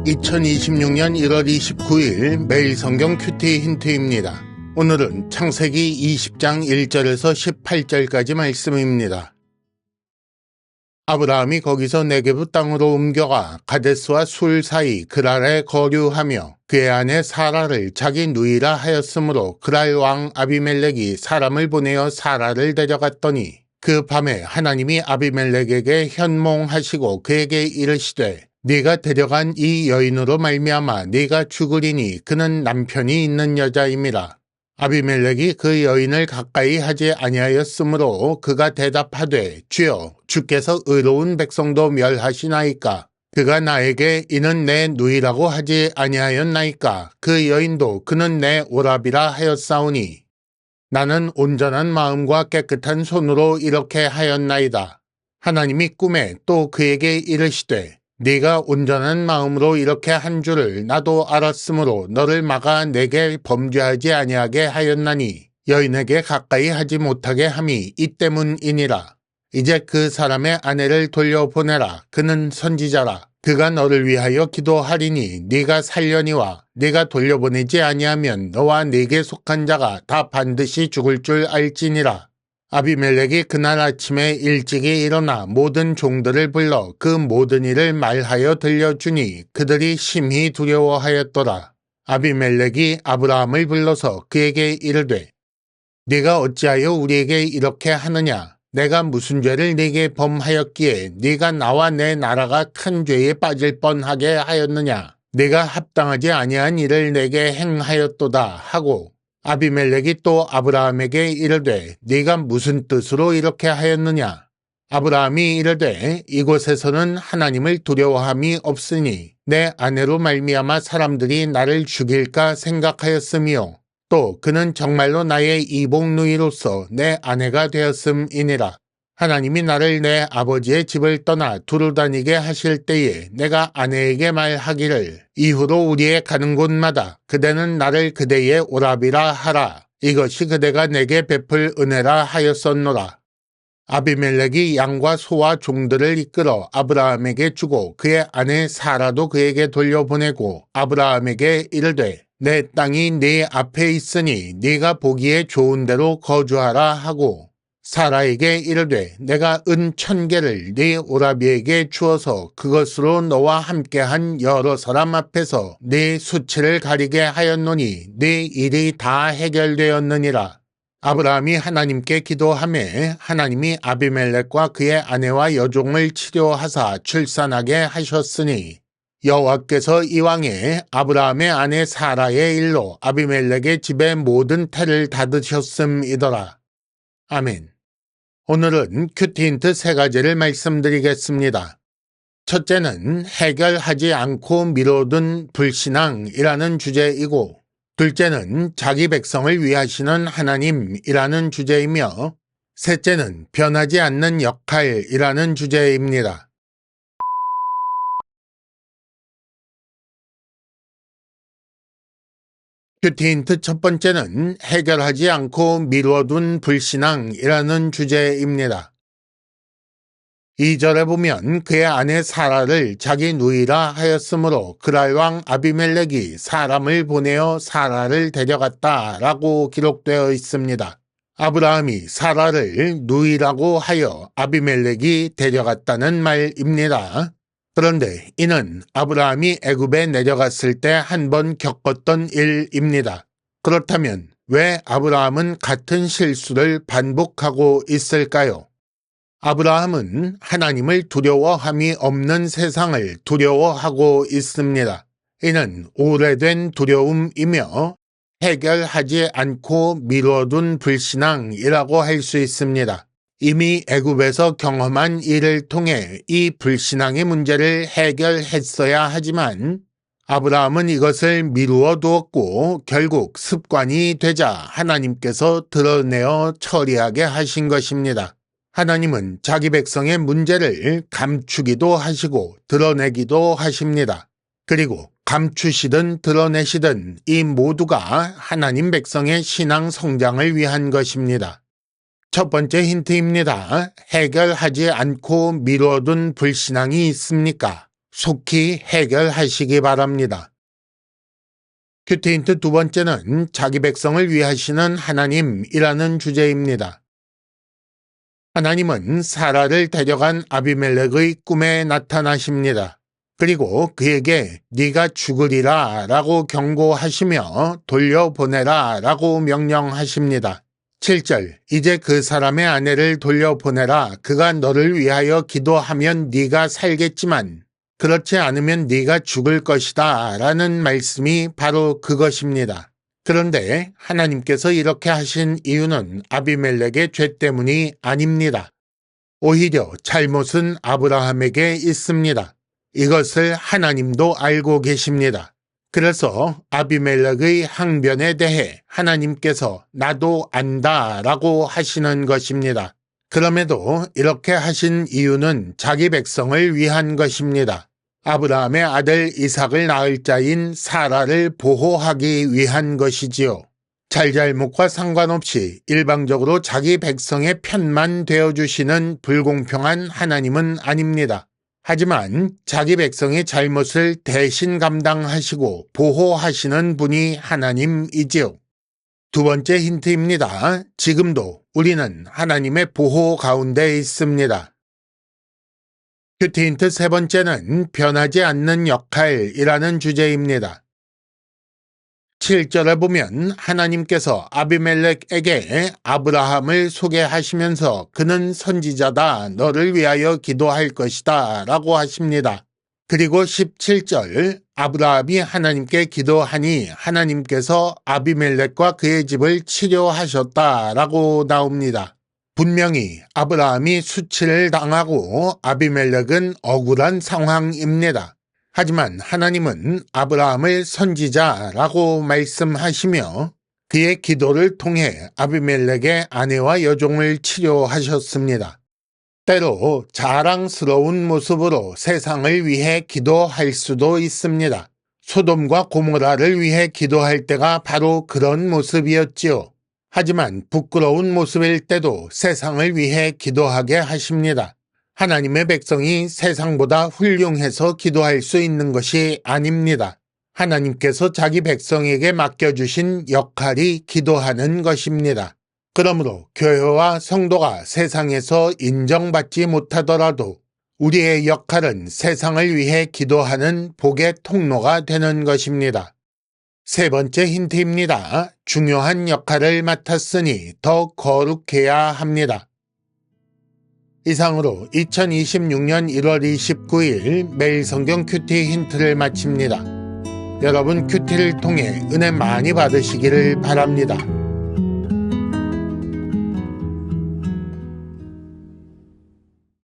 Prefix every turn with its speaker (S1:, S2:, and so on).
S1: 2026년 1월 29일 매일 성경 큐티 힌트입니다. 오늘은 창세기 20장 1절에서 18절까지 말씀입니다. 아브라함이 거기서 네게부 땅으로 옮겨가 가데스와 술 사이 그랄에 거류하며 그의 아내 사라를 자기 누이라 하였으므로 그랄 왕 아비멜렉이 사람을 보내어 사라를 데려갔더니 그 밤에 하나님이 아비멜렉에게 현몽하시고 그에게 이르시되 네가 데려간 이 여인으로 말미암아 네가 죽으리니 그는 남편이 있는 여자임이라. 아비멜렉이 그 여인을 가까이 하지 아니하였으므로 그가 대답하되 주여 주께서 의로운 백성도 멸하시나이까. 그가 나에게 이는 내 누이라고 하지 아니하였나이까. 그 여인도 그는 내 오라비라 하였사오니 나는 온전한 마음과 깨끗한 손으로 이렇게 하였나이다. 하나님이 꿈에 또 그에게 이르시되 네가 온전한 마음으로 이렇게 한 줄을 나도 알았으므로 너를 막아 내게 범죄하지 아니하게 하였나니 여인에게 가까이 하지 못하게 함이 이 때문이니라. 이제 그 사람의 아내를 돌려보내라. 그는 선지자라. 그가 너를 위하여 기도하리니 네가 살려니와 네가 돌려보내지 아니하면 너와 네게 속한 자가 다 반드시 죽을 줄 알지니라. 아비멜렉이 그날 아침에 일찍이 일어나 모든 종들을 불러 그 모든 일을 말하여 들려주니 그들이 심히 두려워하였더라. 아비멜렉이 아브라함을 불러서 그에게 이르되 네가 어찌하여 우리에게 이렇게 하느냐. 내가 무슨 죄를 네게 범하였기에 네가 나와 내 나라가 큰 죄에 빠질 뻔하게 하였느냐. 네가 합당하지 아니한 일을 내게 행하였도다 하고 아비멜렉이 또 아브라함에게 이르되 네가 무슨 뜻으로 이렇게 하였느냐. 아브라함이 이르되 이곳에서는 하나님을 두려워함이 없으니 내 아내로 말미암아 사람들이 나를 죽일까 생각하였으며 또 그는 정말로 나의 이복 누이로서 내 아내가 되었음이니라. 하나님이 나를 내 아버지의 집을 떠나 두루 다니게 하실 때에 내가 아내에게 말하기를 이후로 우리의 가는 곳마다 그대는 나를 그대의 오라비라 하라. 이것이 그대가 내게 베풀 은혜라 하였었노라. 아비멜렉이 양과 소와 종들을 이끌어 아브라함에게 주고 그의 아내 사라도 그에게 돌려보내고 아브라함에게 이르되 내 땅이 네 앞에 있으니 네가 보기에 좋은 데로 거주하라 하고 사라에게 이르되 내가 은 1000개를 네 오라비에게 주어서 그것으로 너와 함께한 여러 사람 앞에서 네 수치를 가리게 하였노니 네 일이 다 해결되었느니라. 아브라함이 하나님께 기도하매 하나님이 아비멜렉과 그의 아내와 여종을 치료하사 출산하게 하셨으니 여호와께서 이왕에 아브라함의 아내 사라의 일로 아비멜렉의 집의 모든 태를 닫으셨음이더라. 아멘. 오늘은 큐티 힌트 3가지를 말씀드리겠습니다. 첫째는 해결하지 않고 미뤄둔 불신앙이라는 주제이고 둘째는 자기 백성을 위하시는 하나님이라는 주제이며 셋째는 변하지 않는 역할이라는 주제입니다. 큐티 힌트 첫 번째는 해결하지 않고 미뤄둔 불신앙이라는 주제입니다. 2절에 보면 그의 아내 사라를 자기 누이라 하였으므로 그랄 왕 아비멜렉이 사람을 보내어 사라를 데려갔다 라고 기록되어 있습니다. 아브라함이 사라를 누이라고 하여 아비멜렉이 데려갔다는 말입니다. 그런데 이는 아브라함이 애굽에 내려갔을 때 한 번 겪었던 일입니다. 그렇다면 왜 아브라함은 같은 실수를 반복하고 있을까요? 아브라함은 하나님을 두려워함이 없는 세상을 두려워하고 있습니다. 이는 오래된 두려움이며 해결하지 않고 미뤄둔 불신앙이라고 할 수 있습니다. 이미 애굽에서 경험한 일을 통해 이 불신앙의 문제를 해결했어야 하지만 아브라함은 이것을 미루어 두었고 결국 습관이 되자 하나님께서 드러내어 처리하게 하신 것입니다. 하나님은 자기 백성의 문제를 감추기도 하시고 드러내기도 하십니다. 그리고 감추시든 드러내시든 이 모두가 하나님 백성의 신앙 성장을 위한 것입니다. 첫 번째 힌트입니다. 해결하지 않고 미뤄둔 불신앙이 있습니까? 속히 해결하시기 바랍니다. 큐티 힌트 두 번째는 자기 백성을 위하시는 하나님이라는 주제입니다. 하나님은 사라를 데려간 아비멜렉의 꿈에 나타나십니다. 그리고 그에게 네가 죽으리라 라고 경고하시며 돌려보내라 라고 명령하십니다. 7절 이제 그 사람의 아내를 돌려보내라. 그가 너를 위하여 기도하면 네가 살겠지만 그렇지 않으면 네가 죽을 것이다 라는 말씀이 바로 그것입니다. 그런데 하나님께서 이렇게 하신 이유는 아비멜렉의 죄 때문이 아닙니다. 오히려 잘못은 아브라함에게 있습니다. 이것을 하나님도 알고 계십니다. 그래서 아비멜렉의 항변에 대해 하나님께서 나도 안다 라고 하시는 것입니다. 그럼에도 이렇게 하신 이유는 자기 백성을 위한 것입니다. 아브라함의 아들 이삭을 낳을 자인 사라를 보호하기 위한 것이지요. 잘잘못과 상관없이 일방적으로 자기 백성의 편만 되어주시는 불공평한 하나님은 아닙니다. 하지만 자기 백성의 잘못을 대신 감당하시고 보호하시는 분이 하나님이지요. 두 번째 힌트입니다. 지금도 우리는 하나님의 보호 가운데 있습니다. 큐티 힌트 세 번째는 변하지 않는 역할이라는 주제입니다. 7절에 보면 하나님께서 아비멜렉에게 아브라함을 소개하시면서 그는 선지자다, 너를 위하여 기도할 것이다 라고 하십니다. 그리고 17절 아브라함이 하나님께 기도하니 하나님께서 아비멜렉과 그의 집을 치료하셨다 라고 나옵니다. 분명히 아브라함이 수치를 당하고 아비멜렉은 억울한 상황입니다. 하지만 하나님은 아브라함을 선지자라고 말씀하시며 그의 기도를 통해 아비멜렉의 아내와 여종을 치료하셨습니다. 때로 자랑스러운 모습으로 세상을 위해 기도할 수도 있습니다. 소돔과 고모라를 위해 기도할 때가 바로 그런 모습이었지요. 하지만 부끄러운 모습일 때도 세상을 위해 기도하게 하십니다. 하나님의 백성이 세상보다 훌륭해서 기도할 수 있는 것이 아닙니다. 하나님께서 자기 백성에게 맡겨주신 역할이 기도하는 것입니다. 그러므로 교회와 성도가 세상에서 인정받지 못하더라도 우리의 역할은 세상을 위해 기도하는 복의 통로가 되는 것입니다. 세 번째 힌트입니다. 중요한 역할을 맡았으니 더 거룩해야 합니다. 이상으로 2026년 1월 29일 매일 성경 큐티 힌트를 마칩니다. 여러분 큐티를 통해 은혜 많이 받으시기를 바랍니다.